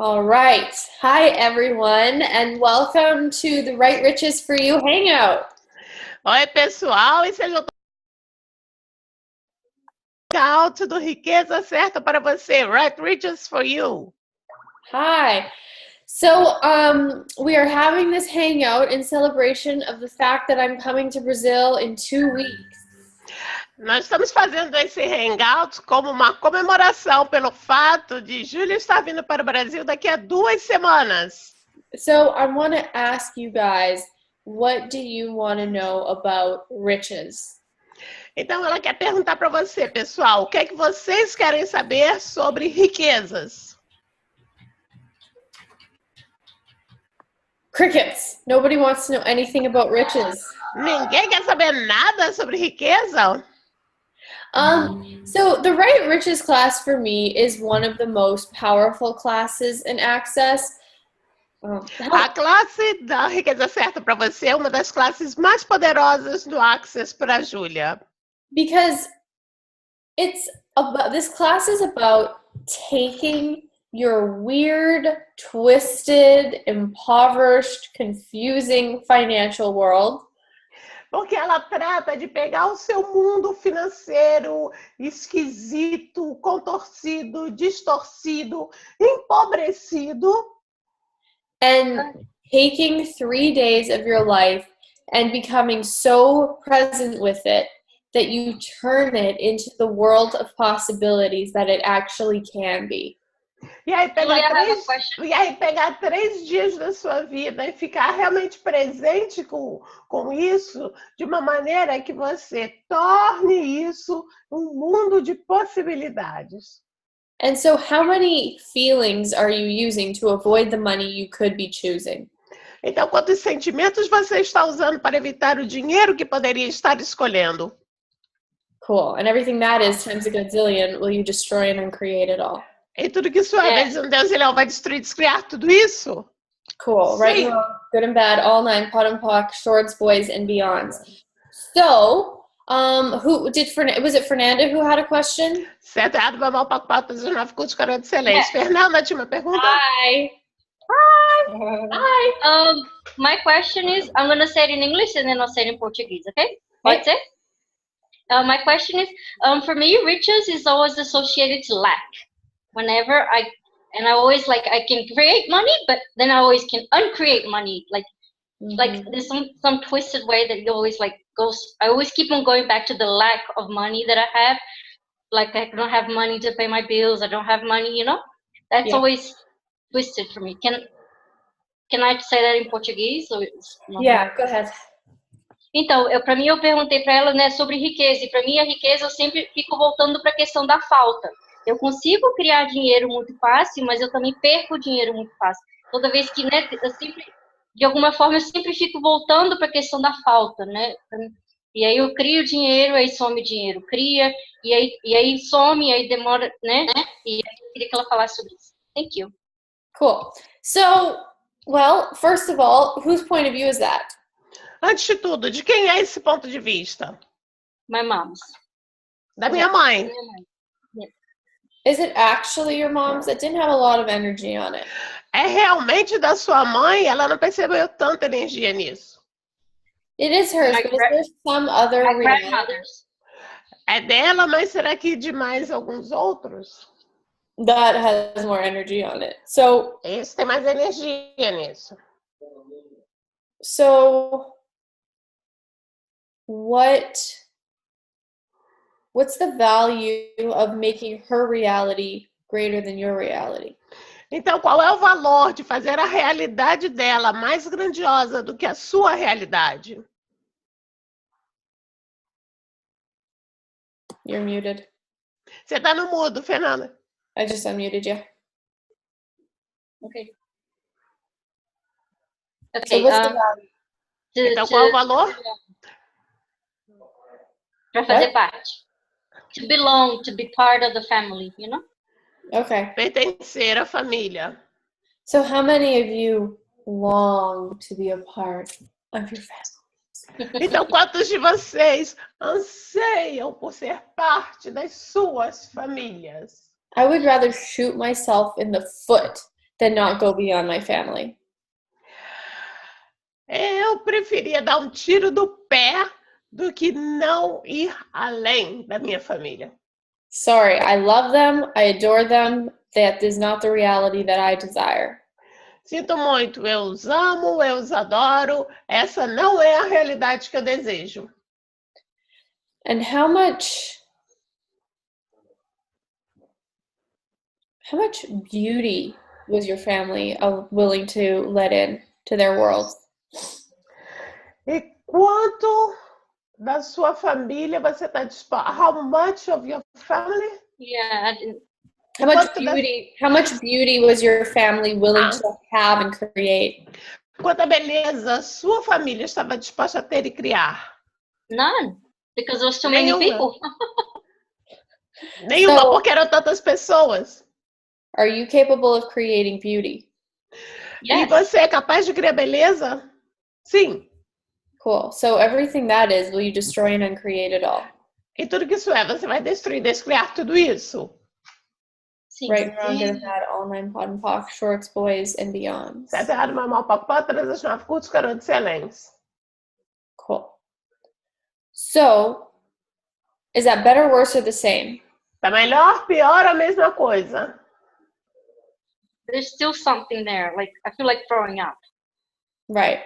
All right. Hi, everyone, and welcome to the Right Riches for You Hangout. Oi, pessoal, e sejam todos do Riqueza Certa para você, Right Riches for You. Hi. So, we are having this hangout in celebration of the fact that I'm coming to Brazil in 2 weeks. Nós estamos fazendo esse hangout como uma comemoração pelo fato de Júlia estar vindo para o Brasil daqui a 2 semanas. So, I want to ask you guys, what do you want to know about riches? Então, ela quer perguntar para você, pessoal, o que é que vocês querem saber sobre riquezas? Crickets. Nobody wants to know anything about riches. Ninguém quer saber nada sobre riqueza? So the Right Riches class for me is one of the most powerful classes in Access. A classe da Riqueza Certa para você é uma das classes mais poderosas do Access para a Júlia. Because this class is about taking your weird, twisted, impoverished, confusing financial world. Porque ela trata de pegar o seu mundo financeiro esquisito, contorcido, distorcido, empobrecido. And taking 3 days of your life and becoming so present with it that you turn it into the world of possibilities that it actually can be. E aí pegar 3 dias da sua vida e ficar realmente presente com isso, de uma maneira que você torne isso um mundo de possibilidades. And so how many feelings are you using to avoid the money you could be choosing? Então, quantos sentimentos você está usando para evitar o dinheiro que poderia estar escolhendo? Cool. And everything that is times a gazillion, will you destroy and uncreate it all? E tudo que sua vez um Deus ele vai destruir, descriar tudo isso? Cool. Sim. Right and wrong, good and bad, all nine, pot and pock, swords, boys, and beyonds. So, was it Fernanda who had a question? Certo, errado, babau, paco, pato, 19, cultos, coroa de excelência. Fernanda, tinha uma pergunta? Hi. Hi. My question is, I'm going to say it in English and then I'll say it in Portuguese, okay? Pode ser? My question is, for me, riches is always associated to lack. Whenever I always I can create money, but then I always can uncreate money. Like there's some twisted way that you always goes. I always keep on going back to the lack of money that I have. Like I don't have money to pay my bills. I don't have money. That's always twisted for me. Can I say that in Portuguese? Yeah, go ahead. Então, para mim, eu perguntei para ela, né, sobre riqueza. E para mim, a riqueza, eu sempre fico voltando para a questão da falta. Eu consigo criar dinheiro muito fácil, mas eu também perco dinheiro muito fácil. Toda vez que, né, eu sempre, de alguma forma, eu sempre fico voltando para a questão da falta, né? E aí eu crio dinheiro, aí some dinheiro, cria, e aí some, e aí demora, né? E aí eu queria que ela falasse sobre isso. Thank you. Cool. So, well, first of all, whose point of view is that? Antes de tudo, de quem é esse ponto de vista? My mom's. Da minha mãe. Is it actually your mom's? It didn't have a lot of energy on it. É realmente da sua mãe? Ela não percebeu tanta energia nisso. It is hers, but is there some other grandmother's? É dela, mas será que de mais alguns outros? That has more energy on it. So, esse tem mais energia nisso. So, what's the value of making her reality greater than your reality? Então, qual é o valor de fazer a realidade dela mais grandiosa do que a sua realidade? You're muted. Você está no mudo, Fernanda. I just unmuted you. Okay. So what's the value? Então, qual é o valor? Para fazer parte. To belong, to be part of the family, Okay. Pertencer à família. So how many of you long to be a part of your family? Então, quantos de vocês anseiam por ser parte das suas famílias? I would rather shoot myself in the foot than not go beyond my family. Eu preferia dar tiro do pé do que não ir além da minha família. Sorry, I love them, I adore them. That is not the reality that I desire. Sinto muito, eu os amo, eu os adoro. Essa não é a realidade que eu desejo. And how much beauty was your family willing to let in to their world? E quanto da sua família você está disposto? How much of your family? Yeah. How much beauty was your family willing to have and create? Quanta beleza sua família estava disposta a ter e criar? None, because there was too many people. Nenhuma, porque eram tantas pessoas. Are you capable of creating beauty? Yes. E você é capaz de criar beleza? Sim. Cool. So everything that is, will you destroy and uncreate it all? E tudo que isso é, você vai destruir, descriar tudo isso? Sim. Right, wrong, good and bad, all nine, pod and poc, shorts, boys, and beyond. Certo, errado, normal, paco, todas as 9 curtos, garotos excelentes. Cool. So, is that better, worse, or the same? Tá melhor, pior, a mesma coisa? There's still something there. Like, I feel like throwing up. Right.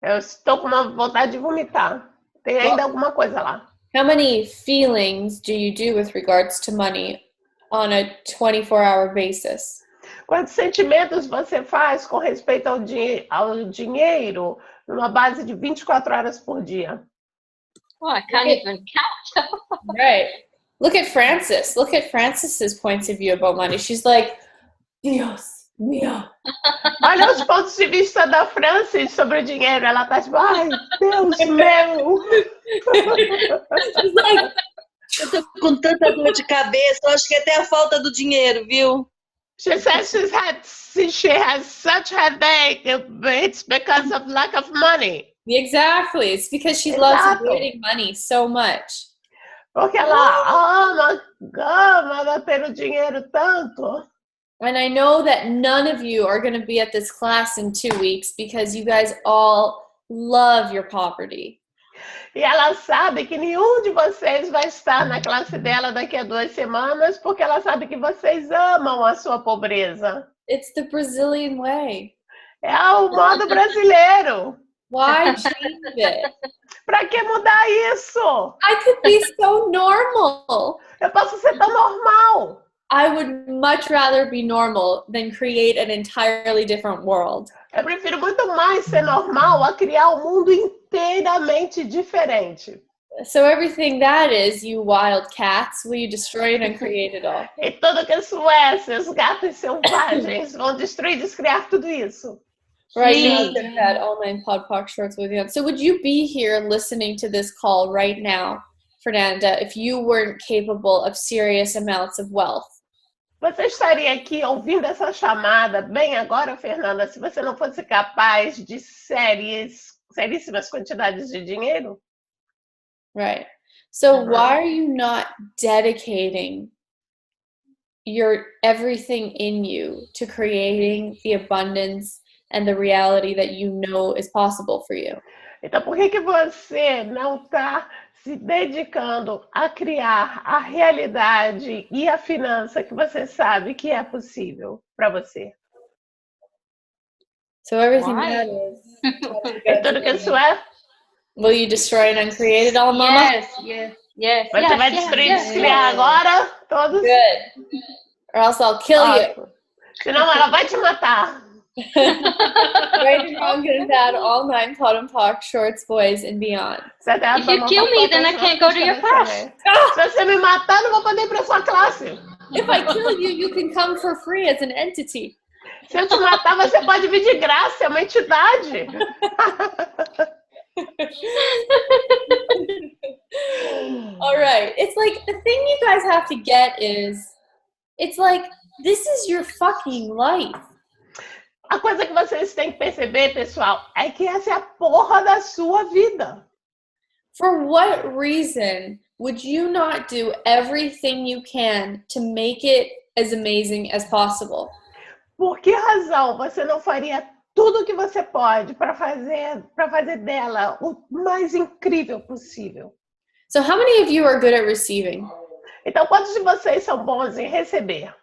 Eu estou com uma vontade de vomitar. Tem ainda alguma coisa lá. How many feelings do you do with regards to money on a 24-hour basis? Quantos sentimentos você faz com respeito ao dinheiro numa base de 24 horas por dia? Oh, I can't even count. Right. Look at Frances. Look at Frances's points of view about money. She's like, Dios mío. Olha os pontos de vista da Frances sobre o dinheiro. Ela tá tipo, ai, Deus meu. Eu tô com tanta dor de cabeça. Eu acho que até a falta do dinheiro, viu? She says she has such headache. It's because of lack of money. Exactly. It's because she loves creating money so much. Porque ela ama ter o dinheiro tanto. And I know that none of you are going to be at this class in 2 weeks because you guys all love your poverty. E ela sabe que nenhum de vocês vai estar na classe dela daqui a 2 semanas, porque ela sabe que vocês amam a sua pobreza. It's the Brazilian way. É o modo brasileiro. Why change it? Pra que mudar isso? I could be so normal. Eu posso ser tão normal. I would much rather be normal than create an entirely different world. Eu prefiro muito mais ser normal a criar um mundo inteiramente diferente. So everything that is, you wild cats, will you destroy it and create it all? E tudo que isso é, seus gatos selvagens vão destruir e descriar tudo isso. Right, you know, that all nine podpoc shorts with you. So would you be here listening to this call right now, Fernanda, if you weren't capable of serious amounts of wealth? Você estaria aqui ouvindo essa chamada bem agora, Fernanda, se você não fosse capaz de seríssimas quantidades de dinheiro? Right. So why are you not dedicating your everything in you to creating the abundance and the reality that you know is possible for you? Então, por que você não está se dedicando a criar a realidade e a finança que você sabe que é possível para você? So everything that is. E tudo que isso é? Will you destroy and uncreate it all, Mama? Yes. Você vai destruir e descriar agora? Todos? Good. Or else I'll kill you. Senão ela vai te matar. Right and wrong, good and bad, all nine pod and poc, shorts, boys, and beyond. If you kill me, then I can't go to your class. Se você me matar, não vou poder ir para sua classe. If I kill you, you can come for free as an entity. Se eu te matar, você pode vir de graça, é uma entidade. All right. It's like, the thing you guys have to get is, it's like, this is your fucking life. A coisa que vocês têm que perceber, pessoal, é que essa é a porra da sua vida. For what reason would you not do everything you can to make it as amazing as possible? Por que razão você não faria tudo o que você pode para fazer dela o mais incrível possível? So how many of you are good at receiving? Então, quantos de vocês são bons em receber?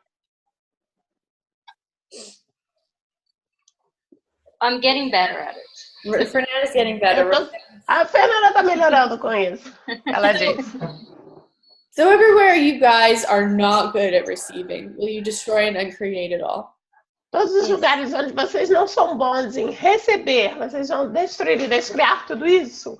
I'm getting better at it. Fernanda's getting better. A Fernanda está melhorando com isso, ela disse. So everywhere you guys are not good at receiving, will you destroy and uncreate it all? Todos os lugares onde vocês não são bons em receber, vocês vão destruir e descriar tudo isso?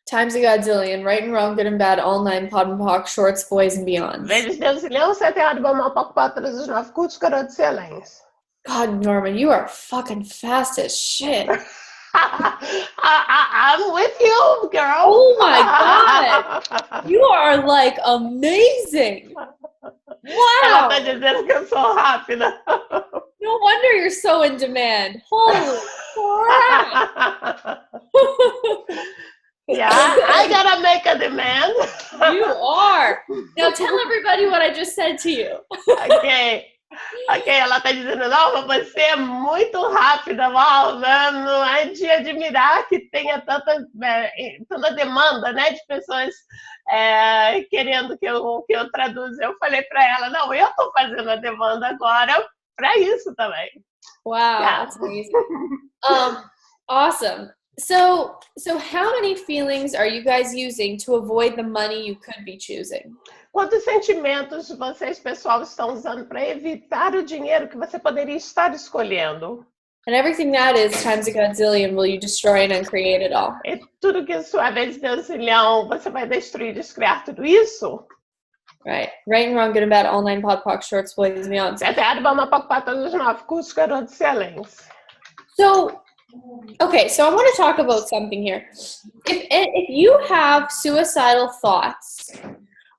Times a godzillion, right and wrong, good and bad, all nine, pod and poc, shorts, boys and beyonds. Vezes Deus e leão, sete errado, bom, mal, pouco, pato, todos os nove, cultos, garotos, excelentes. God, Norman, you are fucking fast as shit. I'm with you, girl. Oh my God. You are like amazing. Ela Wow. tá dizendo que eu sou rápida. No wonder you're so in demand. Holy crap. Yeah, I gotta make a demand. You are. Now tell everybody what I just said to you. Ok, ela tá dizendo, não, mas você é muito rápida, Val, não é de admirar que tenha tanta demanda, né, de pessoas querendo que eu traduza. Eu falei para ela, não, eu tô fazendo a demanda agora para isso também. Wow, Yeah. that's amazing. Awesome. So how many feelings are you guys using to avoid the money you could be choosing? Quantos sentimentos vocês, pessoal, estão usando para evitar o dinheiro que você poderia estar escolhendo? And everything that is times a godzillion, will you destroy and uncreate it all? E tudo que sua vez, Deus e leão, você vai destruir e descriar tudo isso? Right and wrong, good and bad, all nine, pod, poc, shorts, boys and beyonds. Sete errado, bom, mal, pouco, pato, todos os nove, cultos, garotos, excelentes. So I want to talk about something here. If you have suicidal thoughts,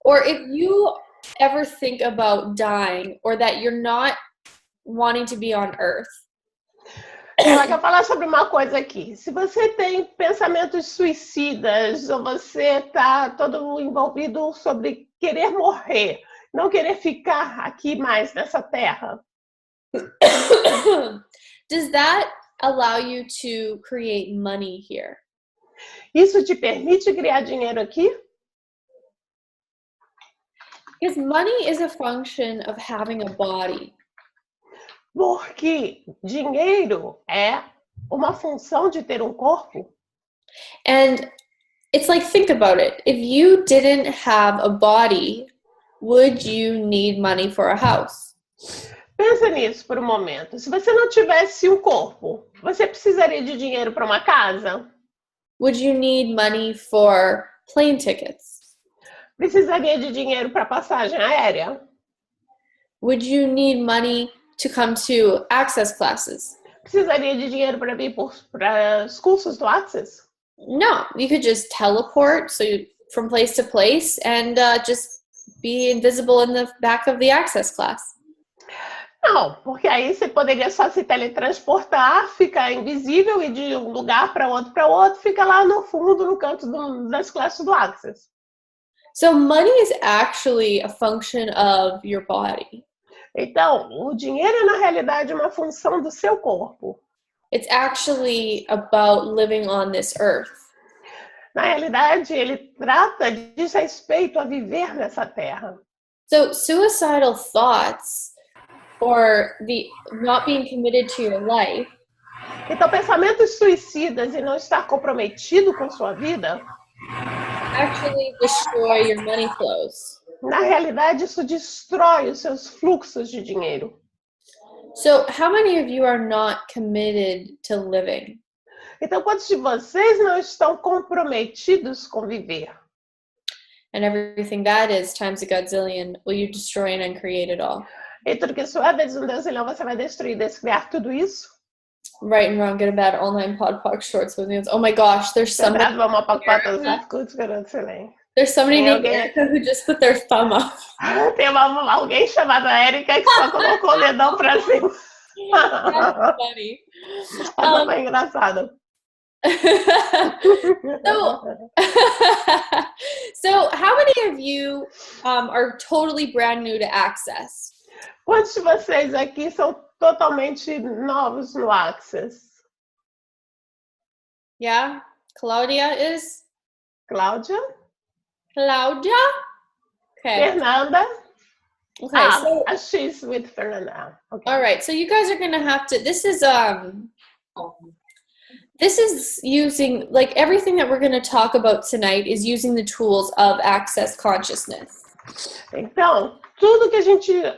or if you ever think about dying, or that you're not wanting to be on Earth. Ela quer falar sobre uma coisa aqui. Se você tem pensamentos suicidas, ou você está todo envolvido sobre querer morrer, não querer ficar aqui mais nessa terra. Does that allow you to create money here? Isso te permite criar dinheiro aqui? Because money is a function of having a body. Porque dinheiro é uma função de ter um corpo. And it's like, think about it. If you didn't have a body, would you need money for a house? Pensa nisso por um momento. Se você não tivesse um corpo, você precisaria de dinheiro para uma casa? Would you need money for plane tickets? Precisaria de dinheiro para passagem aérea? Would you need money to come to Access classes? Precisaria de dinheiro para vir para os cursos do Access? No, you could just teleport from place to place and just be invisible in the back of the Access class. Não, porque aí você poderia só se teletransportar, ficar invisível e de um lugar para outro, fica lá no fundo, no canto das classes do Access. So money is actually a function of your body. Então, o dinheiro é na realidade uma função do seu corpo. It's actually about living on this earth. Na realidade, ele diz respeito a viver nessa terra. So suicidal thoughts or the not being committed to your life. Então, pensamentos suicidas e não estar comprometido com sua vida, actually destroy your money flows. Na realidade, isso destrói os seus fluxos de dinheiro. So, how many of you are not committed to living? Então, quantos de vocês não estão comprometidos com viver? And everything that is times a godzillion, will you destroy and uncreate it all? E tudo que isso é, vezes um Deus, você vai destruir, descriar tudo isso? Right and wrong, good and bad, all nine, pod, poc, shorts, with news. Oh my gosh, there's somebody. There's somebody named Erica who just put their thumb up. Tem alguém chamada Erika que só colocou o dedão pra cima. That's funny. Essa foi engraçada. So how many of you are totally brand new to Access? Quantos de vocês aqui são totalmente novos no Access. Yeah? Claudia is? Cláudia? Claudia? Okay. Fernanda? Okay, so She's with Fernanda. Okay. all right, so you guys are gonna have to, this is using, like everything that we're gonna talk about tonight is using the tools of Access Consciousness. Então,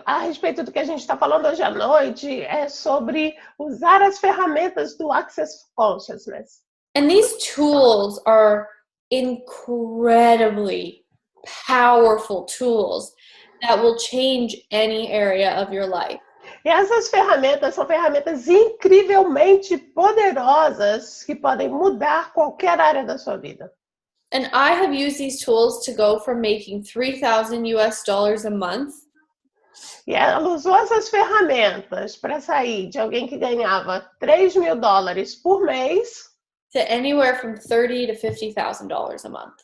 a respeito do que a gente está falando hoje à noite é sobre usar as ferramentas do Access Consciousness. And these tools are incredibly powerful tools that will change any area of your life. E essas ferramentas são ferramentas incrivelmente poderosas que podem mudar qualquer área da sua vida. And I have used these tools to go from making $3,000 a month. E ela usou essas ferramentas para sair de alguém que ganhava $3.000 por mês to anywhere from $30,000 to $50,000 a month.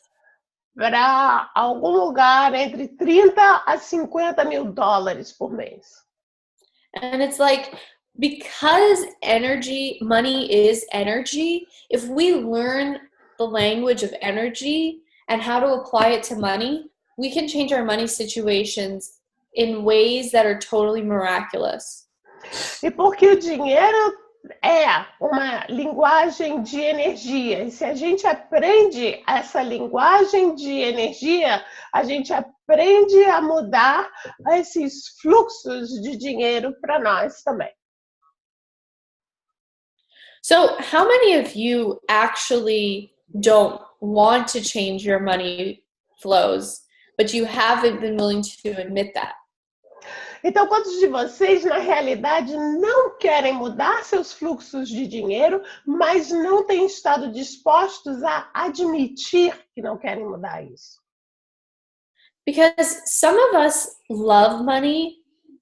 Para algum lugar entre 30 a 50 mil dólares por mês. And it's like, because money is energy, if we learn the language of energy and how to apply it to money, we can change our money situations in ways that are totally miraculous. E porque o dinheiro é uma linguagem de energia. E se a gente aprende essa linguagem de energia, a gente aprende a mudar esses fluxos de dinheiro para nós também. So, how many of you actually don't want to change your money flows, but you haven't been willing to admit that? Então, quantos de vocês, na realidade, não querem mudar seus fluxos de dinheiro, mas não têm estado dispostos a admitir que não querem mudar isso? Because some of us love money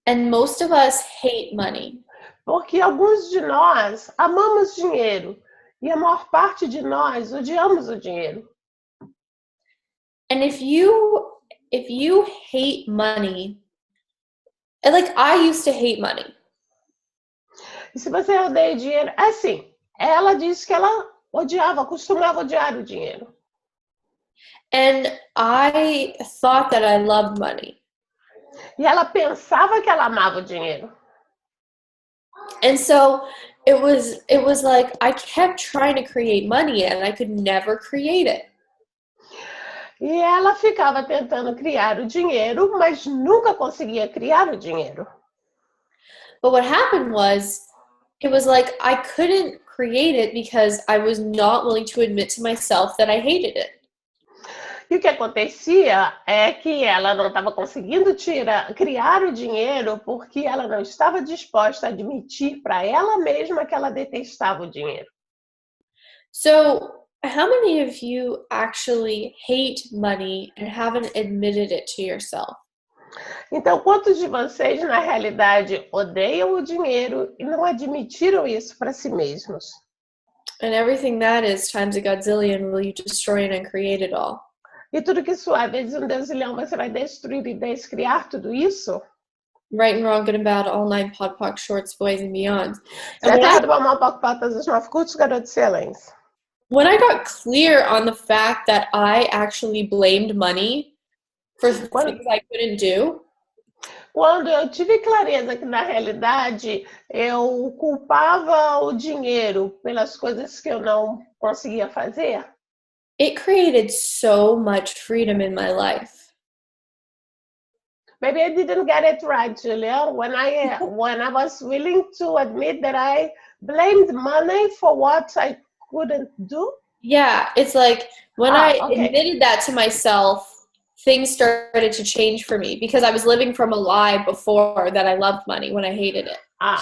and most of us hate money. Porque alguns de nós amamos dinheiro e a maior parte de nós odiamos o dinheiro. And if you hate money, like I used to hate money. E se você odeia dinheiro, é assim, ela disse que ela costumava odiar o dinheiro. And I thought that I loved money. E ela pensava que ela amava o dinheiro. And so it was like I kept trying to create money and I could never create it. E ela ficava tentando criar o dinheiro, mas nunca conseguia criar o dinheiro. But what happened was, it was like I couldn't create it because I was not willing to admit to myself that I hated it. E o que acontecia é que ela não estava conseguindo criar o dinheiro porque ela não estava disposta a admitir para ela mesma que ela detestava o dinheiro. So, how many of you actually hate money and haven't admitted it to yourself? Então, quantos de vocês, na realidade, odeiam o dinheiro e não admitiram isso para si mesmos? And everything that is times a godzillion will you destroy and uncreate it all. E tudo que isso é, vezes um dezilhão, você vai destruir e descriar tudo isso? Right and wrong, good and bad, all nine pod, poc, shorts, boys and beyond. Certo, errado, bom, mal, poc, patas, os 9 curtos, garotos e excelentes. When I got clear on the fact that I actually blamed money for things I couldn't do. Quando eu tive clareza que, na realidade, eu culpava o dinheiro pelas coisas que eu não conseguia fazer, it created so much freedom in my life. Maybe I didn't get it right, Julia. When I was willing to admit that I blamed money for what I couldn't do. Yeah, it's like when I admitted that to myself, things started to change for me because I was living from a lie before that I loved money when I hated it.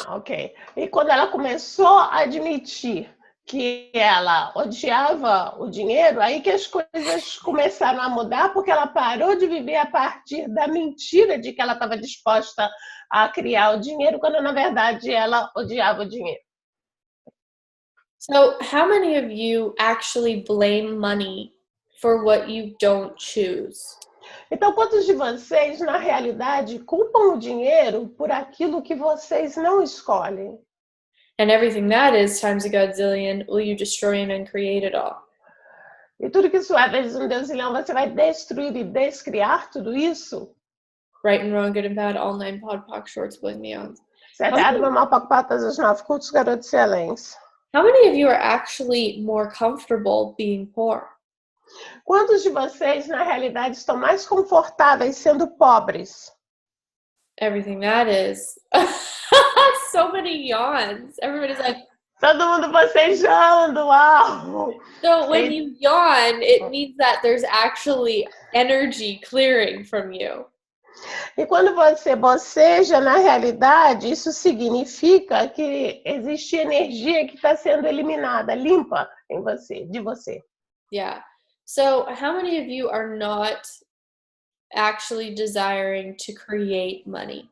Ok. E quando ela começou a admitir que ela odiava o dinheiro, aí que as coisas começaram a mudar, porque ela parou de viver a partir da mentira de que ela estava disposta a criar o dinheiro, quando na verdade ela odiava o dinheiro. So, how many of you actually blame money for what you don't choose? Então, quantos de vocês, na realidade, culpam o dinheiro por aquilo que vocês não escolhem? And everything that is times a godzillion, will you destroy and uncreate it all? E tudo que isso é vezes um deusilhão, você vai destruir e descriar tudo isso? Right and wrong, good and bad, all nine pod, poc, shorts, bling, meons. Certo, errado, mal, paco, patas, os 9 cultos, garotos e excelentes. How many of you are actually more comfortable being poor? Quantos de vocês, na realidade, estão mais confortáveis sendo pobres? Everything that is. So many yawns. Everybody's like, Todo mundo bocejando, uau! so when you yawn, it means that there's actually energy clearing from you. E quando você boceja, na realidade, isso significa que existe energia que está sendo eliminada, limpa em você, de você. Yeah. So how many of you are not actually desiring to create money?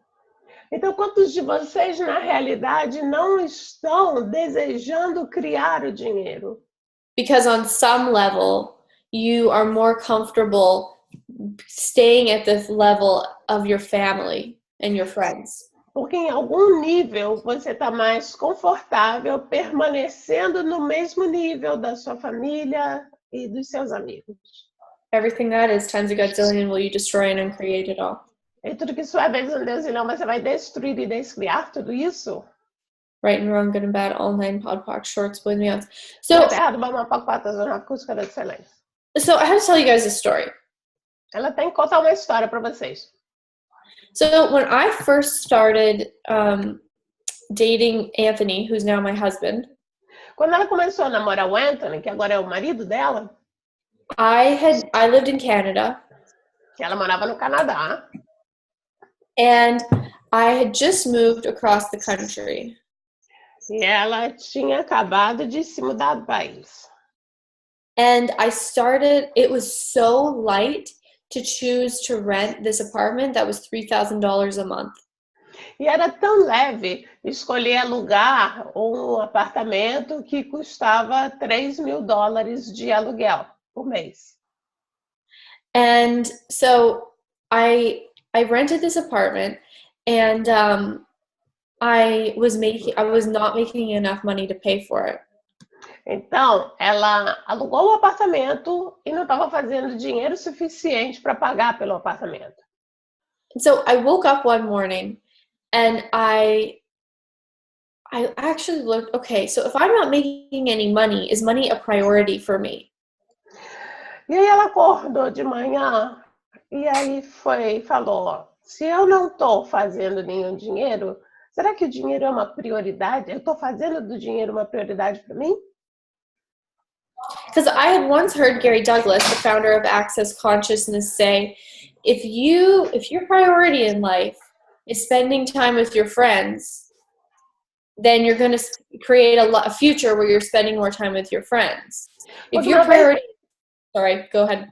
Então, quantos de vocês, na realidade, não estão desejando criar o dinheiro? Because on some level, you are more comfortable staying at this level of your family and your friends. Porque em algum nível você está mais confortável permanecendo no mesmo nível da sua família e dos seus amigos. Everything that is times a godzillion, will you destroy and uncreate it all? E tudo que isso é vezes um deusilhão, você vai destruir e descriar tudo isso? Right and wrong, good and bad, all nine pod, poc, shorts, bling, meons. So Errado, bom, paco, patas, zona acústica da excelência. I have to tell you guys a story. Ela tem que contar uma história para vocês. So when I first started dating Anthony, who's now my husband, Quando ela começou a namorar o Anthony, que agora é o marido dela, I lived in Canada, que ela morava no Canadá, and I had just moved across the country. e ela tinha acabado de se mudar do país. And it was so light to choose to rent this apartment that was $3,000 a month. E era tão leve escolher alugar um apartamento que custava $3.000 de aluguel por mês. And so I rented this apartment, and I was not making enough money to pay for it. Então, ela alugou o apartamento e não estava fazendo dinheiro suficiente para pagar pelo apartamento. And so I woke up one morning and I actually looked, okay, so if I'm not making any money, is money a priority for me? E aí ela acordou de manhã e aí falou, se eu não estou fazendo nenhum dinheiro, será que o dinheiro é uma prioridade? Eu estou fazendo do dinheiro uma prioridade para mim? Because I had once heard Gary Douglas, the founder of Access Consciousness, say, if your priority in life is spending time with your friends, then you're going to create a future where you're spending more time with your friends. If your priority... Sorry, go ahead.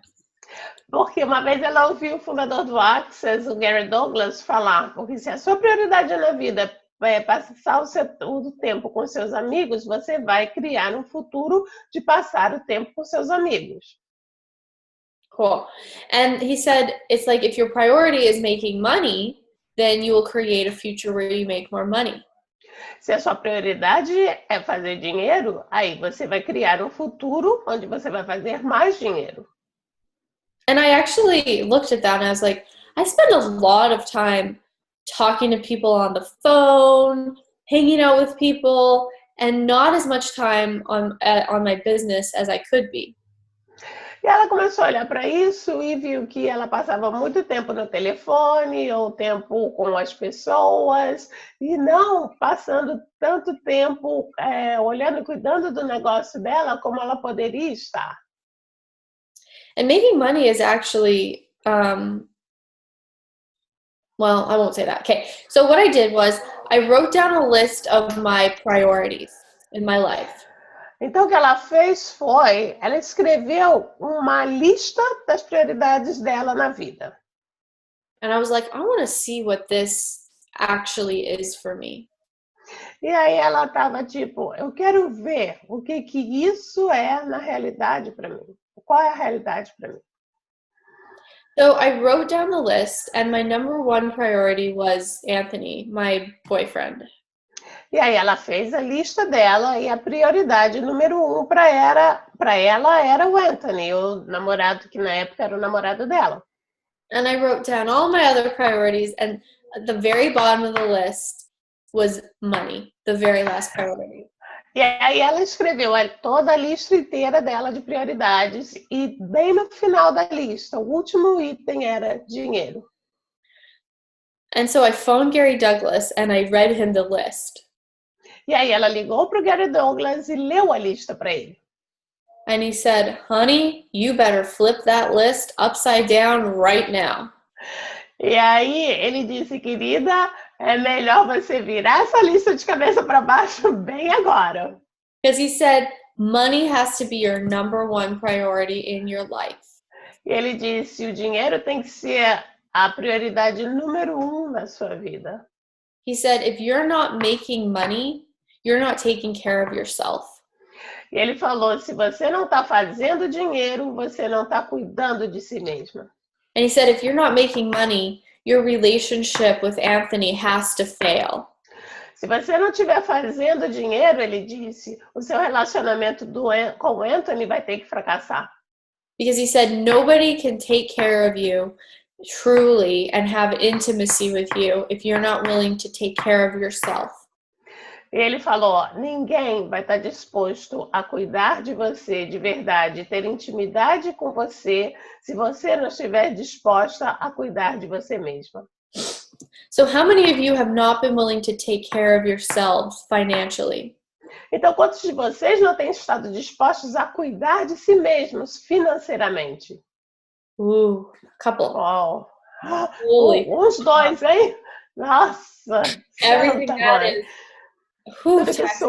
Porque uma vez ela ouviu o fundador do Access, o Gary Douglas, falar, porque se a sua prioridade na vida é passar o tempo com seus amigos, você vai criar um futuro de passar o tempo com seus amigos. Cool. And he said, it's like if your priority is making money, then you will create a future where you make more money. Se a sua prioridade é fazer dinheiro, aí você vai criar um futuro onde você vai fazer mais dinheiro. And I actually looked at that and I was like, I spend a lot of time talking to people on the phone, hanging out with people, and not as much time on my business as I could be. E ela começou a olhar para isso e viu que ela passava muito tempo no telefone ou tempo com as pessoas e não passando tanto tempo olhando e cuidando do negócio dela como ela poderia estar. And making money is actually, well, I won't say that. Okay, so what I did was I wrote down a list of my priorities in my life. Então, o que ela fez foi, ela escreveu uma lista das prioridades dela na vida. And I was like, I want to see what this actually is for me. E aí ela estava tipo, eu quero ver o que isso é na realidade para mim. Qual é a realidade para mim? So I wrote down the list, and my number one priority was Anthony, my boyfriend. E aí ela fez a lista dela e a prioridade número 1 para ela era o Anthony, o namorado que na época era o namorado dela. And I wrote down all my other priorities, and at the very bottom of the list was money, the very last priority. E aí ela escreveu toda a lista inteira dela de prioridades e bem no final da lista, o último item era dinheiro. And so I phoned Gary Douglas and I read him the list. E aí ela ligou para o Gary Douglas e leu a lista para ele. And he said, honey, you better flip that list upside down right now. E aí ele disse, querida, é melhor você virar essa lista de cabeça para baixo bem agora. Because he said, money has to be your number one priority in your life. E ele disse, o dinheiro tem que ser a prioridade número 1 na sua vida. He said, if you're not making money, you're not taking care of yourself. E ele falou, se você não está fazendo dinheiro, você não está cuidando de si mesma. And he said, if you're not making money, your relationship with Anthony has to fail. Se você não estiver fazendo dinheiro, ele disse, o seu relacionamento com o Anthony vai ter que fracassar. Because he said, nobody can take care of you truly and have intimacy with you if you're not willing to take care of yourself. E ele falou, ninguém vai estar disposto a cuidar de você de verdade, ter intimidade com você, se você não estiver disposta a cuidar de você mesma. So how many of you have not been willing to take care of yourselves financially? Então, quantos de vocês não têm estado dispostos a cuidar de si mesmos financeiramente? Ooh, a couple. Oh. Holy. Uns 2, hein? Nossa! Everything that is. Tudo que isso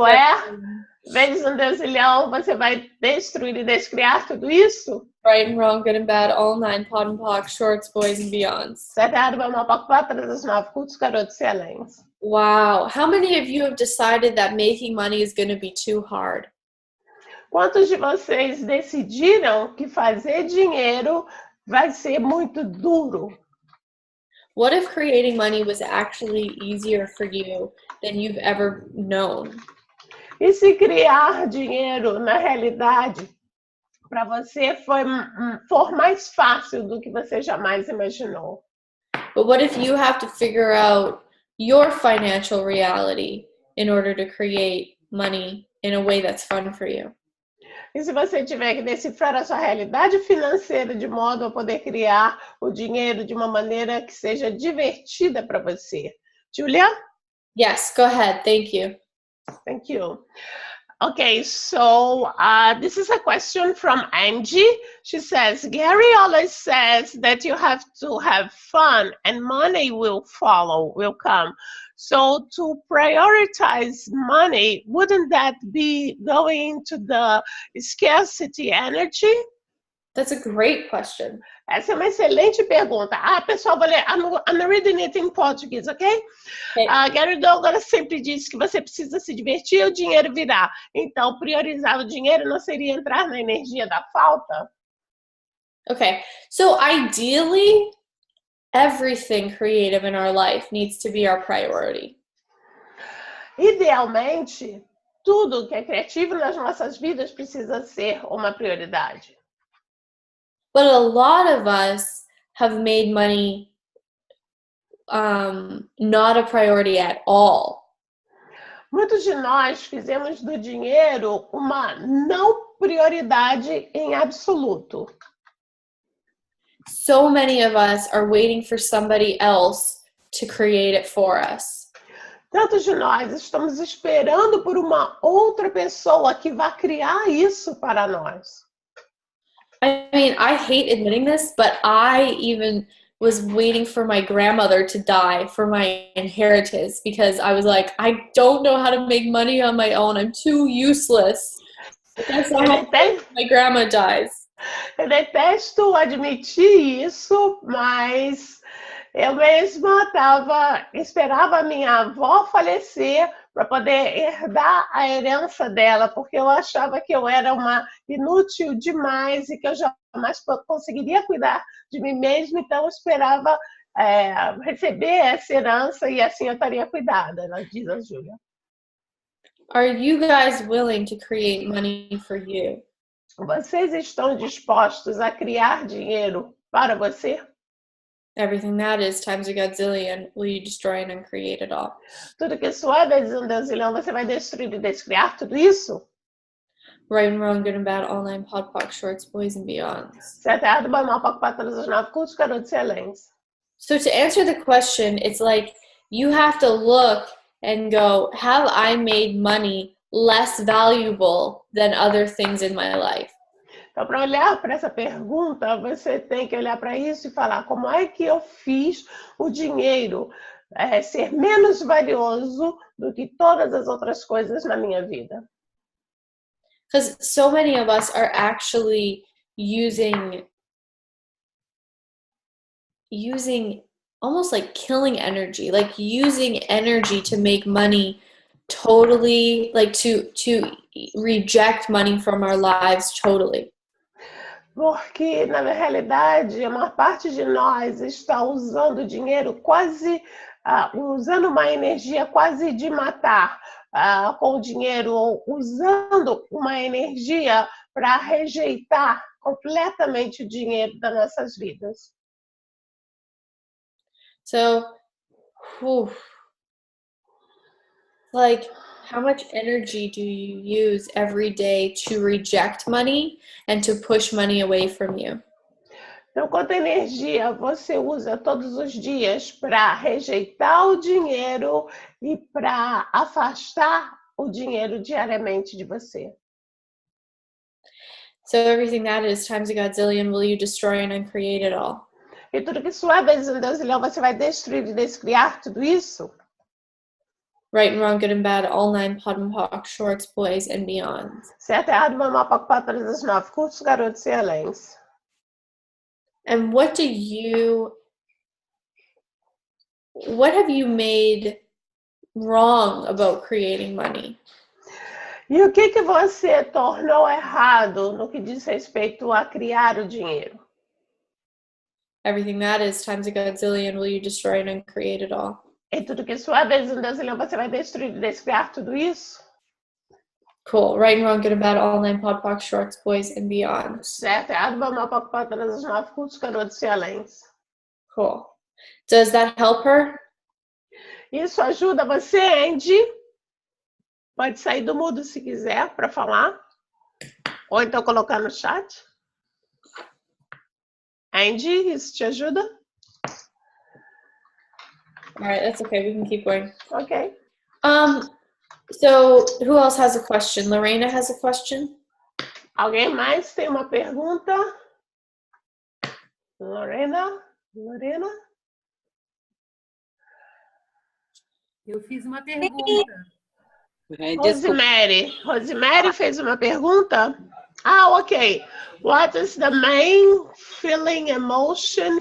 vezes 1 dezilhão, você vai destruir e descriar tudo isso? Right and wrong, good and bad, all 9, pod and poc, shorts, boys and beyonds. Certo, errado, bom, mal, pouco, 4, 3, 9, cultos, garotos e aléns. Wow. How many of you have decided that making money is going to be too hard? Quantos de vocês decidiram que fazer dinheiro vai ser muito duro? What if creating money was actually easier for you than you've ever known? E se criar dinheiro, na realidade, para você for mais fácil do que você jamais imaginou? But what if you have to figure out your financial reality in order to create money in a way that's fun for you? E se você tiver que decifrar a sua realidade financeira de modo a poder criar o dinheiro de uma maneira que seja divertida para você? Julia? Yes, go ahead. Thank you. Thank you. Okay, so this is a question from Angie. She says, Gary always says that you have to have fun and money will come. So to prioritize money, wouldn't that be going to the scarcity energy? That's a great question. Essa é uma excelente pergunta. Pessoal, vou ler. I'm reading it in português, ok? Okay. Gary Douglas sempre disse que você precisa se divertir e o dinheiro virá. Então, priorizar o dinheiro não seria entrar na energia da falta? Okay, so ideally, everything creative in our life needs to be our priority. Idealmente, tudo que é criativo nas nossas vidas precisa ser uma prioridade. But a lot of us have made money not a priority at all. Muitos de nós fizemos do dinheiro uma não prioridade em absoluto. So many of us are waiting for somebody else to create it for us. Tantos de nós estamos esperando por uma outra pessoa que vá criar isso para nós. I mean, I hate admitting this, but I even was waiting for my grandmother to die for my inheritance because I was like, I don't know how to make money on my own. I'm too useless. That's how my grandma dies. Eu detesto admitir isso, mas eu mesma esperava a minha avó falecer para poder herdar a herança dela, porque eu achava que eu era uma inútil demais e que eu jamais conseguiria cuidar de mim mesma, então eu esperava receber essa herança e assim eu estaria cuidada, ela diz a Júlia. Are you guys willing to create money for you? Vocês estão dispostos a criar dinheiro para você? Everything that is times a godzillion, will you destroy and uncreate it all? Tudo que isso é vezes um dezilhão, você vai destruir e descriar tudo isso? Right and wrong, good and bad, all nine, pod, poc, shorts, boys and beyonds. Certo, errado, bom, mal, pouco, para todos os 9 cultos, garotos excelentes. So to answer the question, it's like you have to look and go, have I made money less valuable than other things in my life? Então, para olhar para essa pergunta, você tem que olhar para isso e falar como é que eu fiz o dinheiro ser menos valioso do que todas as outras coisas na minha vida. Because so many of us are actually using almost like killing energy, like using energy to make money totally, like to reject money from our lives totally. Porque, na realidade, a maior parte de nós está usando dinheiro quase, usando uma energia quase de matar com o dinheiro, ou usando uma energia para rejeitar completamente o dinheiro das nossas vidas. So, like, how much energy do you use every day to reject money and to push money away from you? Então, quanta energia você usa todos os dias para rejeitar o dinheiro e para afastar o dinheiro diariamente de você? So everything that is times a godzillion, will you destroy and uncreate it all? E tudo que isso é vezes um dezilhão, você vai destruir e descriar tudo isso? Right and wrong, good and bad, all nine, pod and poc, shorts, boys and beyond. Certo, errado, bom, mal, pouco, para todos os 9 cultos, garotos e excelentes. And what have you made wrong about creating money? E o que você tornou errado no que diz respeito a criar o dinheiro? Everything that is times a godzillion, will you destroy and uncreate it all? E tudo que isso é vezes um dezilhão, você vai destruir e descriar tudo isso? Cool. Right and wrong, good and bad, all nine, pod, poc, shorts, boys and beyond. Certo, errado, bom, mal, pouco, para todos os 9 cultos, garotos e excelentes. Cool. Does that help her? Isso ajuda você, Andy? Pode sair do mudo se quiser para falar. Ou então colocar no chat. Andy, isso te ajuda? All right, that's okay. We can keep going. Ok. So who else has a question? Lorena has a question. Alguém mais tem uma pergunta? Lorena? Eu fiz uma pergunta. Rosemary fez uma pergunta? Ok. What is the main feeling, emotion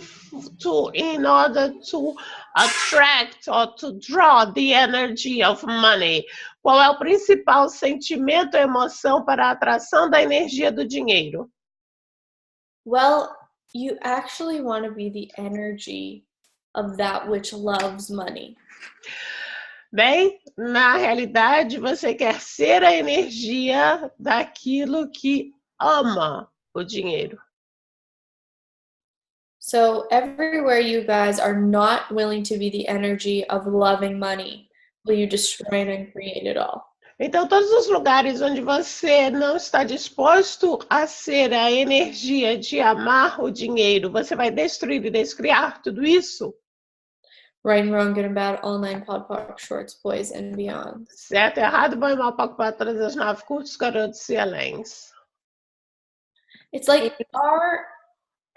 in order to attract or to draw the energy of money? Qual é o principal sentimento, emoção para a atração da energia do dinheiro? Well, you actually want to be the energy of that which loves money. Bem, na realidade, você quer ser a energia daquilo que ama o dinheiro. So everywhere you guys are not willing to be the energy of loving money, will you destroy and uncreate it all? Então, todos os lugares onde você não está disposto a ser a energia de amar o dinheiro, você vai destruir e descriar tudo isso? Right and wrong, good and bad, all nine, pod, poc, shorts, boys and beyond. Certo, errado, bom e mal, pouco, para todas as 9 cultos, garotos e excelentes. It's like,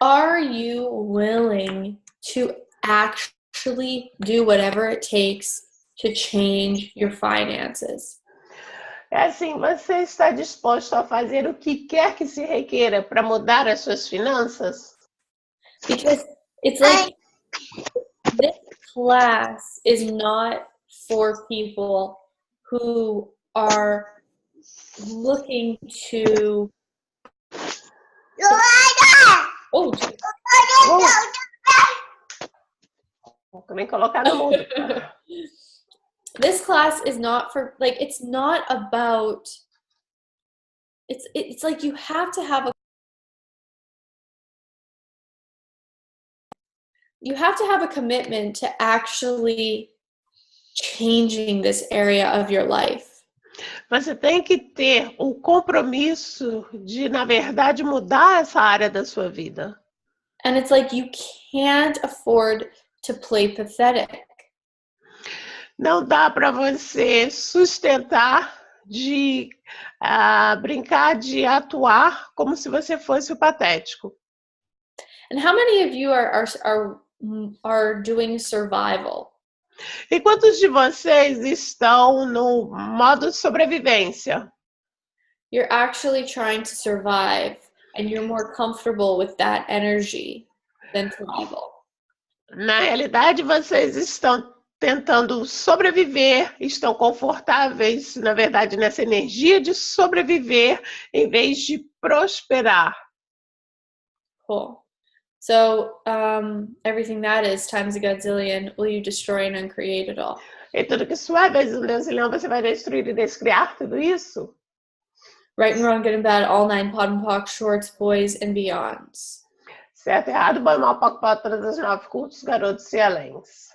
are you willing to actually do whatever it takes to change your finances? É assim, você está disposto a fazer o que quer que se requeira para mudar as suas finanças? Because it's like, this class is not for people who are looking to oh, vou também colocar no mundo. This class is not for, like, it's not about, it's like you have to have a commitment to actually changing this area of your life. Você tem que ter o compromisso de, na verdade, mudar essa área da sua vida. And it's like you can't afford to play pathetic. Não dá para você sustentar de brincar de atuar como se você fosse o patético. And how many of you are doing survival? E quantos de vocês estão no modo sobrevivência? You're actually trying to survive, and you're more comfortable with that energy than survival. Na realidade, vocês estão tentando sobreviver, estão confortáveis, na verdade, nessa energia de sobreviver em vez de prosperar. Cool. So, everything that is times a godzillion, will you destroy and uncreate it all? E tudo que isso é, vezes um Deus e leão, você vai destruir e descriar tudo isso? Right and wrong, good and bad, all nine, pod and poc, shorts, boys, and beyonds. Certo, errado, bom, mal, pouco, para todas as 9 cultos, garotos e aléns.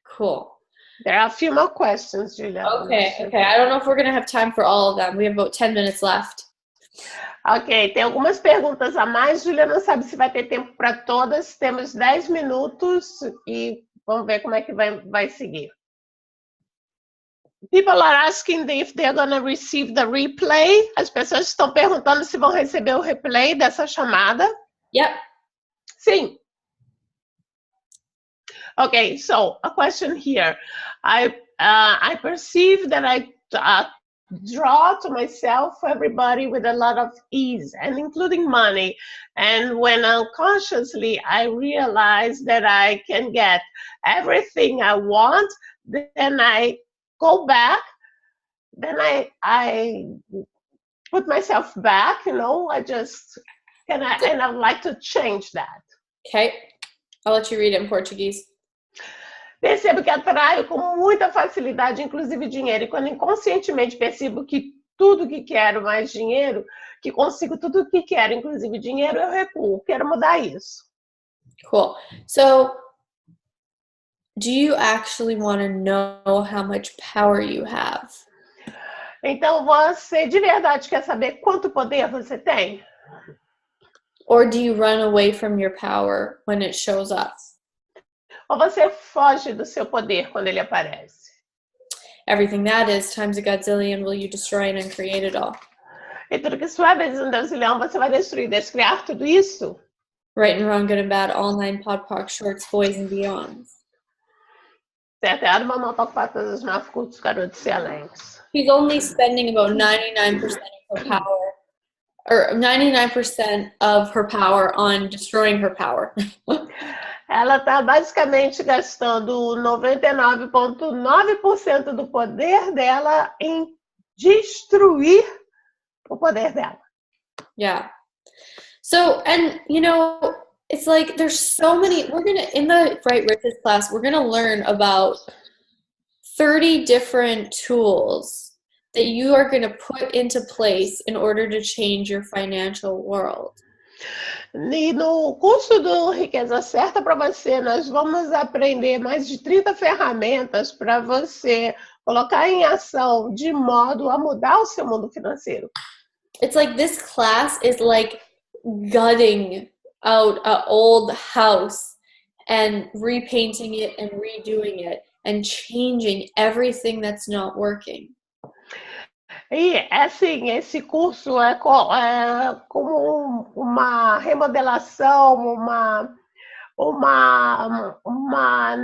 Cool. There are a few more questions, Julia. Okay. I don't know if we're going to have time for all of them. We have about 10 minutes left. Ok, tem algumas perguntas a mais. Julia não sabe se vai ter tempo para todas. Temos 10 minutos e vamos ver como é que vai seguir. People are asking if they're going to receive the replay. As pessoas estão perguntando se vão receber o replay dessa chamada. Yep. Sim. Okay, so a question here. I perceive that I draw to myself everybody with a lot of ease, and including money. And when unconsciously I realize that I can get everything I want, then I go back, then I put myself back, you know, and I would like to change that. Okay. I'll let you read it in Portuguese. Percebo que atraio com muita facilidade, inclusive dinheiro. E quando inconscientemente percebo que tudo que quero, mais dinheiro, que consigo tudo que quero, inclusive dinheiro, eu recuo. Quero mudar isso. Cool. So, do you actually want to know how much power you have? Então, você de verdade quer saber quanto poder você tem? Or do you run away from your power when it shows up? Ou você foge do seu poder quando ele aparece? Everything that is times a godzillion, will you destroy and uncreate it all? E tudo que isso é, vezes um Deus e leão, você vai destruir, descriar tudo isso? Right and wrong, good and bad, all nine, pod, poc, shorts, boys, and beyonds. Certo, errado, mamão, toco, todas as 9 cultos, garotos e aléns. She's only spending about 99% of her power, or 99% of her power on destroying her power. Ela está basicamente gastando 99,9% do poder dela em destruir o poder dela. Yeah. So, and you know, it's like there's so many, in the Fright Riches class, we're going to learn about 30 different tools that you are going to put into place in order to change your financial world. E no curso do Riqueza Certa para você, nós vamos aprender mais de 30 ferramentas para você colocar em ação de modo a mudar o seu mundo financeiro. It's like this class is like gutting out an old house and repainting it and redoing it and changing everything that's not working. E assim, esse curso é como uma remodelação, uma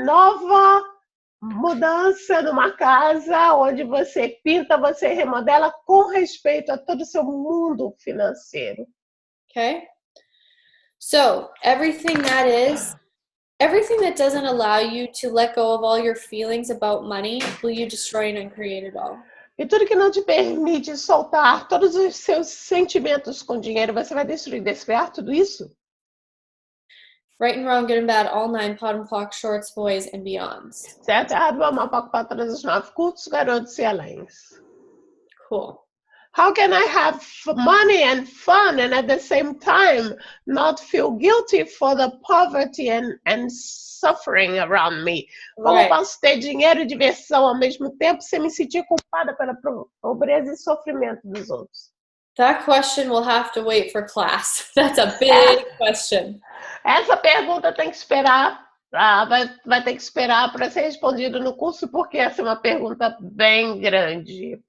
nova mudança numa casa onde você pinta, você remodela com respeito a todo o seu mundo financeiro. Okay? So, everything that doesn't allow you to let go of all your feelings about money, will you destroy and uncreate it all? E tudo que não te permite soltar todos os seus sentimentos com dinheiro, você vai destruir, descriar tudo isso? Right and wrong, good and bad, all 9, POD and POC, shorts, boys, and beyonds. Certo, errado, bom, mal, pouco, para todos os 9, curtos, garotos e aléns. Cool. How can I have money and fun and at the same time not feel guilty for the poverty and suffering around me? Como eu posso ter dinheiro e diversão ao mesmo tempo sem me sentir culpada pela pobreza e sofrimento dos outros? That question will have to wait for class. That's a big question. Essa pergunta tem que esperar, vai ter que esperar para ser respondida no curso, porque essa é uma pergunta bem grande.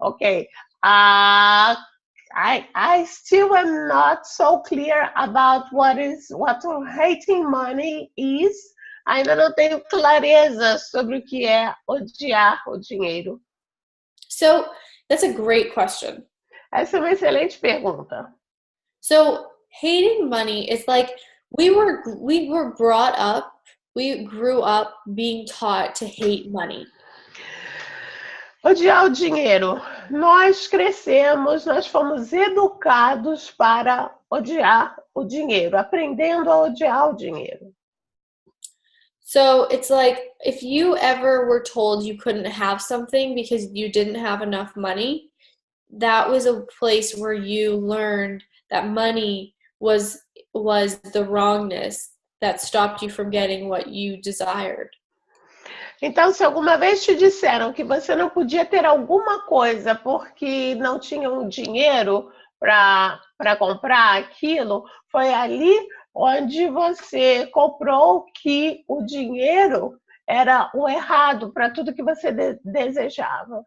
Okay. I still am not so clear about what hating money is. Ainda não tenho clareza sobre o que é odiar o dinheiro. So that's a great question. Essa é uma excelente pergunta. So hating money is like we were brought up, we grew up being taught to hate money. Odiar o dinheiro. Nós crescemos, nós fomos educados para odiar o dinheiro, aprendendo a odiar o dinheiro. So it's like if you ever were told you couldn't have something because you didn't have enough money, that was a place where you learned that money was the wrongness that stopped you from getting what you desired. Então, se alguma vez te disseram que você não podia ter alguma coisa porque não tinha um dinheiro para comprar aquilo, foi ali onde você comprou que o dinheiro era o errado para tudo que você desejava.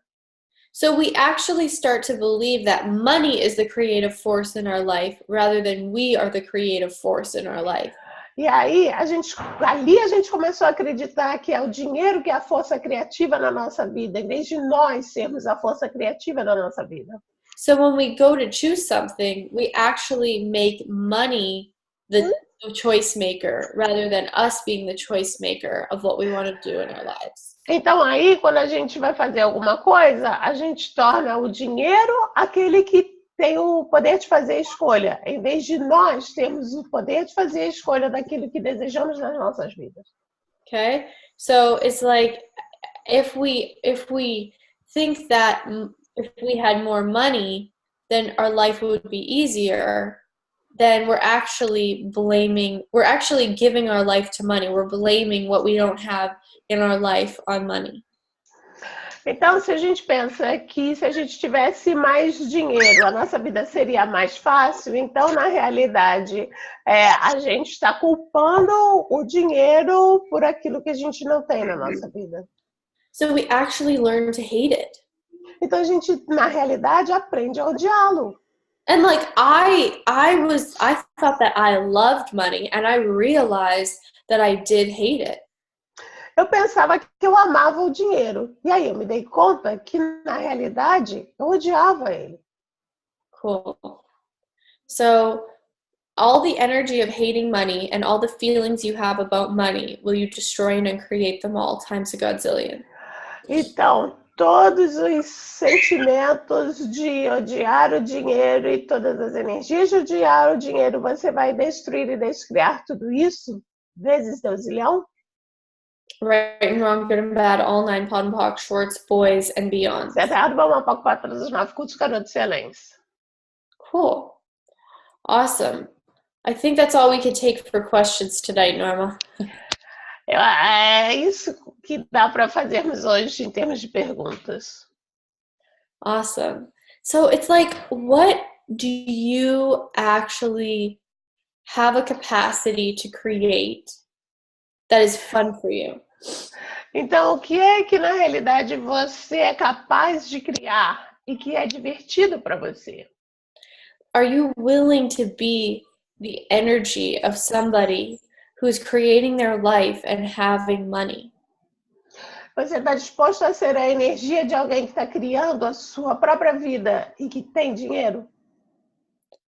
So we actually start to believe that money is the creative force in our life rather than we are the creative force in our life. E aí, ali a gente começou a acreditar que é o dinheiro que é a força criativa na nossa vida, em vez de nós sermos a força criativa da nossa vida. So when we go to choose something, we actually make money the choice maker rather than us being the choice maker of what we want to do in our lives. Então aí, quando a gente vai fazer alguma coisa, a gente torna o dinheiro aquele que tem o poder de fazer a escolha, em vez de nós termos o poder de fazer a escolha daquilo que desejamos nas nossas vidas. Okay? So it's like if we think that if we had more money, then our life would be easier, then we're actually giving our life to money. We're blaming what we don't have in our life on money. Então, se a gente pensa que se a gente tivesse mais dinheiro, a nossa vida seria mais fácil, então, na realidade, a gente está culpando o dinheiro por aquilo que a gente não tem na nossa vida. So we actually learn to hate it. Então, a gente, na realidade, aprende a odiá-lo. And like, I thought that I loved money, and I realized that I did hate it. Eu pensava que eu amava o dinheiro. E aí eu me dei conta que, na realidade, eu odiava ele. Cool. So, all the energy of hating money and all the feelings you have about money, will you destroy and create them all times a godzillion? Então, todos os sentimentos de odiar o dinheiro e todas as energias de odiar o dinheiro, você vai destruir e descriar tudo isso vezes deusilhão? Right and wrong, good and bad, all 9, POD and POC, shorts, boys, and beyond. Certo, errado, bom, mal, pouco, para todos os 9, curtos, garotos e aléns. Cool. Awesome. I think that's all we could take for questions tonight, Norma. É isso que dá para fazermos hoje em termos de perguntas. Awesome. So it's like, what do you actually have a capacity to create that is fun for you? Então, o que é que na realidade você é capaz de criar e que é divertido para você? Are you willing to be the energy of somebody who's creating their life and having money? Você está disposto a ser a energia de alguém que está criando a sua própria vida e que tem dinheiro?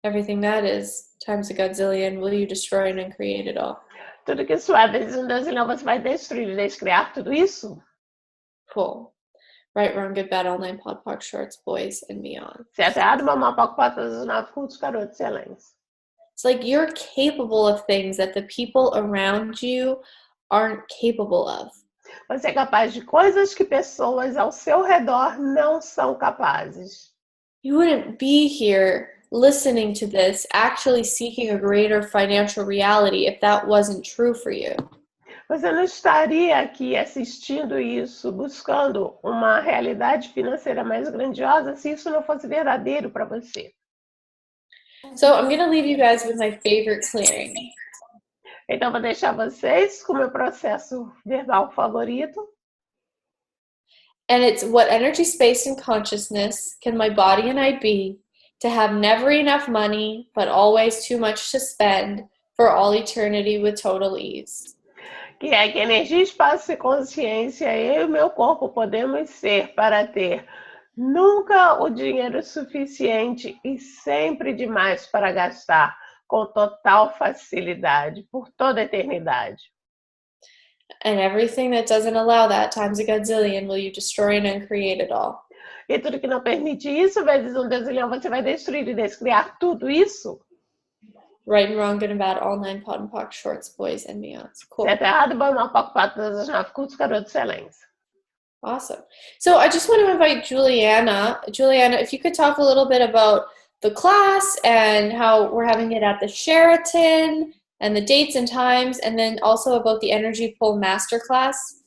Everything that is times a godzillion, will you destroy and create it all? Tudo que isso é vezes um dezilhão, você vai destruir e descriar tudo isso? Cool. Right, wrong, good, bad, all nine, pod, poc, shorts, boys, and beyond. Certo, errado, mamão, paco, patas, nove, cultos, garotos, excelentes. It's like you're capable of things that the people around you aren't capable of. Você é capaz de coisas que pessoas ao seu redor não são capazes. You wouldn't be here listening to this, actually seeking a greater financial reality if that wasn't true for you. Você não estaria aqui assistindo isso, buscando uma realidade financeira mais grandiosa, se isso não fosse verdadeiro para você. So I'm going to leave you guys with my favorite clearing. Então, vou deixar vocês com o meu processo verbal favorito. And it's what energy, space, and consciousness can my body and I be to have never enough money, but always too much to spend for all eternity with total ease. Que é que energia, espaço e consciência, eu e meu corpo podemos ser para ter nunca o dinheiro suficiente e sempre demais para gastar com total facilidade por toda a eternidade. And everything that doesn't allow that times a godzillion will you destroy and uncreate it all. E tudo que não permite isso, vezes um dezilhão, você vai destruir e descriar tudo isso. Right and wrong, good and bad, all nine, pod and poc, shorts, boys, and beyonds. Cool. Certo, errado, bom, mal, paco, patas, nove, cultos, garotos, excelentes. Awesome. So I just want to invite Juliana. Juliana, if you could talk a little bit about the class and how we're having it at the Sheraton and the dates and times, and then also about the Energy Pole Masterclass.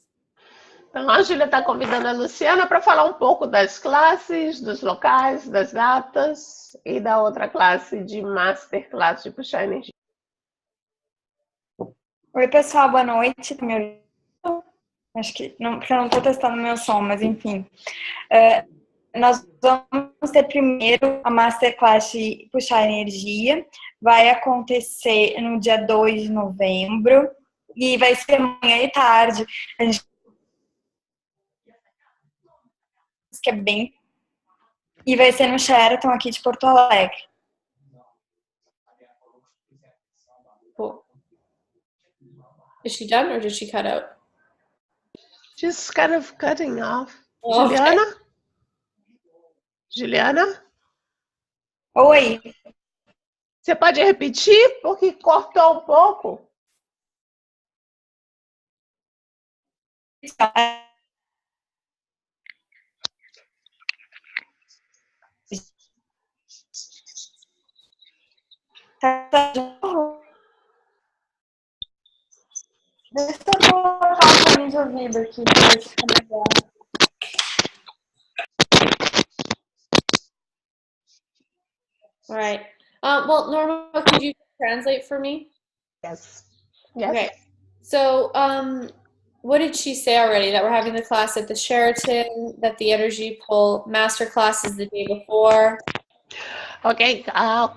Então, a Júlia está convidando a Luciana para falar um pouco das classes, dos locais, das datas e da outra classe de Masterclass de Puxar Energia. Oi, pessoal, boa noite. Me ouvindo? Acho que não, porque eu não estou testando meu som, mas enfim. Nós vamos ter primeiro a Masterclass de Puxar Energia. Vai acontecer no dia 2 de novembro e vai ser manhã e tarde. A gente que é bem... E vai ser no Sheraton aqui de Porto Alegre. Cool. Is she done or did she cut out? Just kind of cutting off. Oh, Juliana? Okay. Juliana? Oi. Você pode repetir? Porque cortou um pouco. Deixa eu colocar o fone de ouvido aqui para ver se fica melhor. all right. Well, Norma, could you translate for me? Yes. Yes. Okay. So, what did she say already? That we're having the class at the Sheraton, that the Energy Pole Masterclass is the day before. Okay,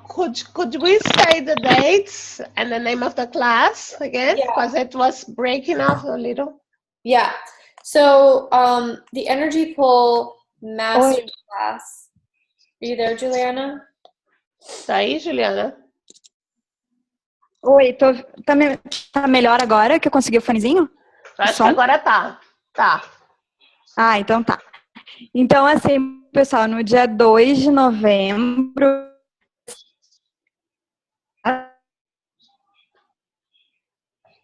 could we say the dates and the name of the class again? Yeah. Because it was breaking off a little. Yeah. So, the Energy Pole Masterclass. Are you there, Juliana? Tá aí, Juliana? Oi, tá melhor agora que eu consegui o fonezinho? Acho que agora tá. Tá. Ah, então tá. Então, assim, pessoal, no dia 2 de novembro,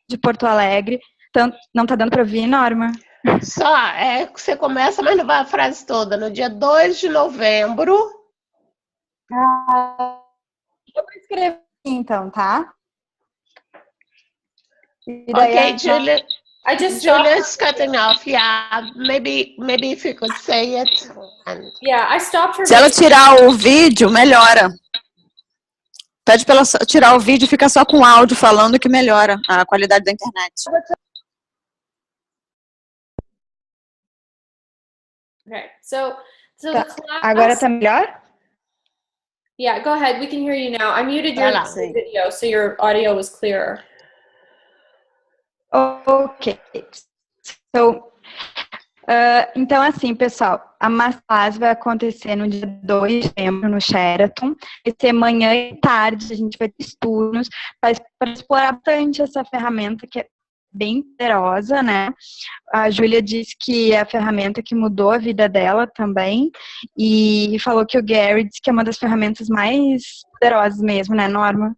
de Porto Alegre. Não tá dando para ouvir, Norma? Só, você começa, mas não vai a frase toda. No dia 2 de novembro. Eu vou escrever então, tá? E daí Okay, Julia. Julia's cutting off. Yeah, maybe if you could say it. Yeah, I stopped her. Se ela tirar o vídeo, melhora. Pede para ela tirar o vídeo e fica só com áudio falando que melhora a qualidade da internet. Okay, so Tá. the class. Agora tá melhor? Yeah, go ahead. We can hear you now. I muted your video so your audio was clearer. Ok. So, então, assim, pessoal, a Masterclass vai acontecer no dia 2 de novembro no Sheraton. Vai ser manhã e tarde, a gente vai ter turnos para explorar bastante essa ferramenta que é bem poderosa, né? A Júlia disse que é a ferramenta que mudou a vida dela também, e falou que o Gary disse que é uma das ferramentas mais poderosas mesmo, né, Norma?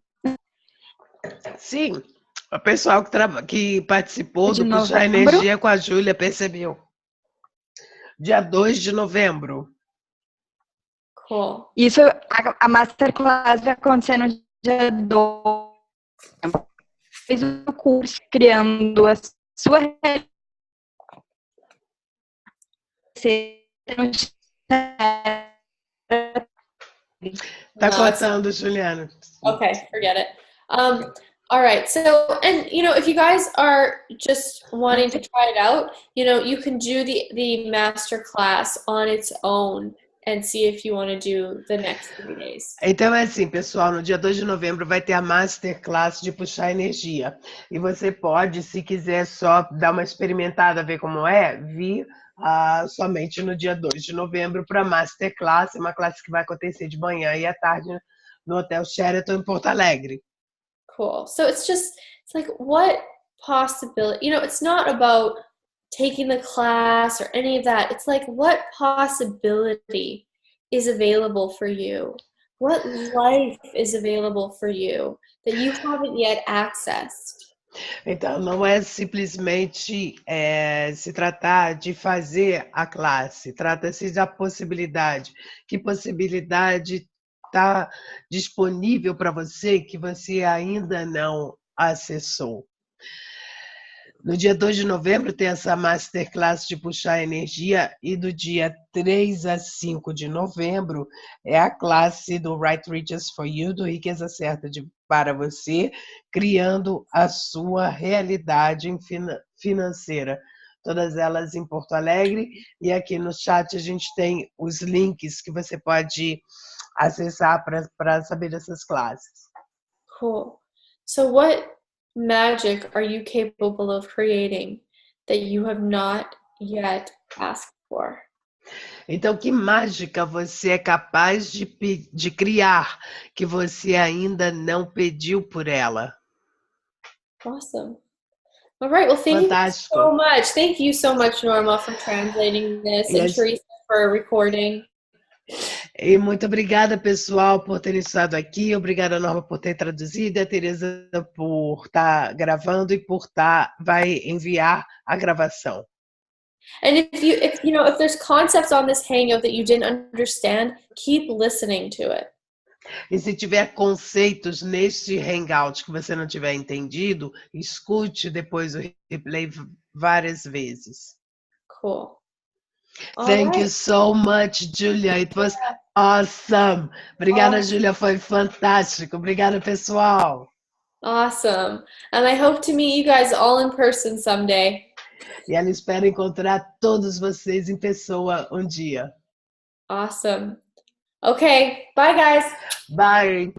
Sim, o pessoal que participou De do Puxar novembro. Energia com a Júlia percebeu. Dia 2 de novembro. Cool. Isso, a Masterclass vai acontecer no dia 2. Fez o curso criando a sua realidade. Tá No, cortando, Juliana. Okay, forget it. All right. So, and if you guys are just wanting to try it out, you can do the master class on its own and see if you want to do the next 3 days. Então é assim, pessoal, no dia 2 de novembro vai ter a Masterclass de Puxar Energia. E você pode, se quiser só dar uma experimentada, ver como é, vir somente no dia 2 de novembro para a Masterclass, uma classe que vai acontecer de manhã e à tarde no Hotel Sheraton em Porto Alegre. Cool. So it's like what possibility, it's not about taking the class or any of that. It's like what possibility is available for you? What life is available for you that you haven't yet accessed? Então, não é simplesmente se tratar de fazer a classe, trata-se da possibilidade. Que possibilidade está disponível para você que você ainda não acessou? No dia 2 de novembro tem essa Masterclass de Puxar Energia e do dia 3 a 5 de novembro é a classe do Right Riches for You, do Riqueza Certa para você, criando a sua realidade financeira. Todas elas em Porto Alegre, e aqui no chat a gente tem os links que você pode acessar para saber dessas classes. Cool. So what magic are you capable of creating that you have not yet asked for? Então, que mágica você é capaz de criar que você ainda não pediu por ela? Awesome. All right. Well, thank Fantástico. you so much. Thank you so much, Norma, for translating this, and Teresa for recording. E muito obrigada, pessoal, por terem estado aqui. Obrigada, Norma, por ter traduzido. A Teresa por estar gravando e por vai enviar a gravação. And if there's concepts on this hangout that you didn't understand, keep listening to it. E se tiver conceitos neste hangout que você não tiver entendido, escute depois o replay várias vezes. Cool. Thank you so much, Julia. It was awesome. Obrigada, Julia. Foi fantástico. Obrigada, pessoal. Awesome. And I hope to meet you guys all in person someday. E ela espera encontrar todos vocês em pessoa um dia. Awesome. Okay. Bye, guys. Bye.